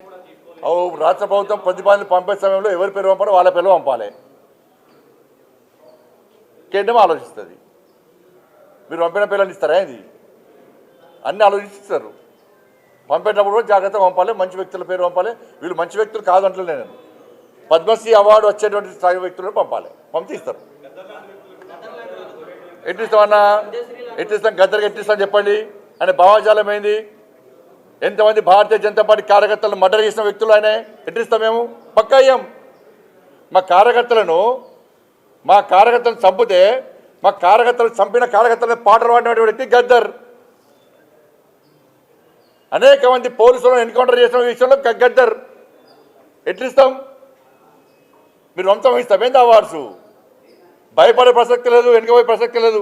రాష్ట్ర ప్రభుత్వం ప్రతిపాదనలు పంపే సమయంలో ఎవరి పేరు పంపాలో వాళ్ళ పేరు పంపాలి. కేంద్రం ఆలోచిస్తుంది. మీరు పంపిన పేర్లను ఇస్తారా? ఇది అన్నీ ఆలోచిస్తారు. పంపేటప్పుడు కూడా జాగ్రత్తగా పంపాలి. మంచి వ్యక్తుల పేరు పంపాలి. వీళ్ళు మంచి వ్యక్తులు కాదంటలే, నేను పద్మశ్రీ అవార్డు వచ్చేటువంటి స్థాయి వ్యక్తులను పంపాలి. పంపితే ఇస్తారు. ఎట్టిస్తామన్నా? ఎట్టిస్తాం? గద్దరికి ఎట్టిస్తాం చెప్పండి అనే భావజాలం ఏంది? ఎంతమంది భారతీయ జనతా పార్టీ కార్యకర్తలను మర్డర్ చేసిన వ్యక్తులు ఆయన ఎట్టిస్తాం? మేము పక్కా అయ్యాం. మా కార్యకర్తలను చంపితే మా కార్యకర్తలు చంపిన కార్యకర్తలను పాటలు పాడినటువంటి వ్యక్తి గద్దర్. అనేక మంది పోలీసులను ఎన్కౌంటర్ చేసిన విషయంలో గద్దర్. ఎట్లిస్తాం? మీరు వంశం ఇస్తాం ఏంది అవార్డ్స్? భయపడే ప్రసక్తి లేదు, వెనుకపోయే ప్రసక్తి లేదు.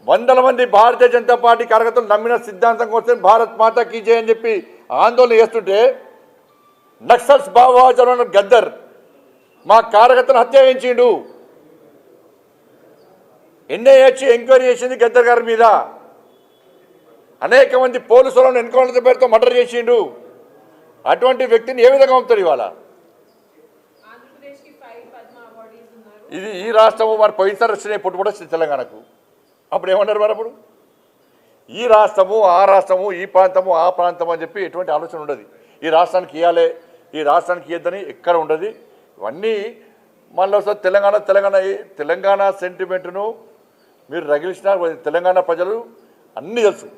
వందల మంది భారతీయ జనతా పార్టీ కార్యకర్తలు నమ్మిన సిద్ధాంతం కోసం భారత్ మాతా కీ జై అని చెప్పి ఆందోళన చేస్తుంటే నక్సల్స్ భావజాలం గద్దర్ మా కార్యకర్తను హత్య చేయించిండు. ఎన్ఐఏ ఎంక్వైరీ చేసింది గద్దర్ గారి మీద. అనేక మంది పోలీసులను ఎన్కౌంటర్ పేరుతో మర్డర్ చేసిండు. అటువంటి వ్యక్తిని ఏ విధంగా పంపుతారు ఇవాళ? ఇది ఈ రాష్ట్రము మరి పోయినసారి వచ్చినాయి పుట్టుబడి వచ్చింది తెలంగాణకు. అప్పుడు ఏమన్నారు మరి? అప్పుడు ఈ రాష్ట్రము ఆ రాష్ట్రము, ఈ ప్రాంతము ఆ ప్రాంతం అని చెప్పి ఎటువంటి ఆలోచన ఉండదు. ఈ రాష్ట్రానికి ఇవ్వాలి, ఈ రాష్ట్రానికి ఇవ్వద్దని ఎక్కడ ఉండదు. ఇవన్నీ మళ్ళీ ఒకసారి తెలంగాణ సెంటిమెంట్ను మీరు రగిలిసిన తెలంగాణ ప్రజలు అన్నీ తెలుసు.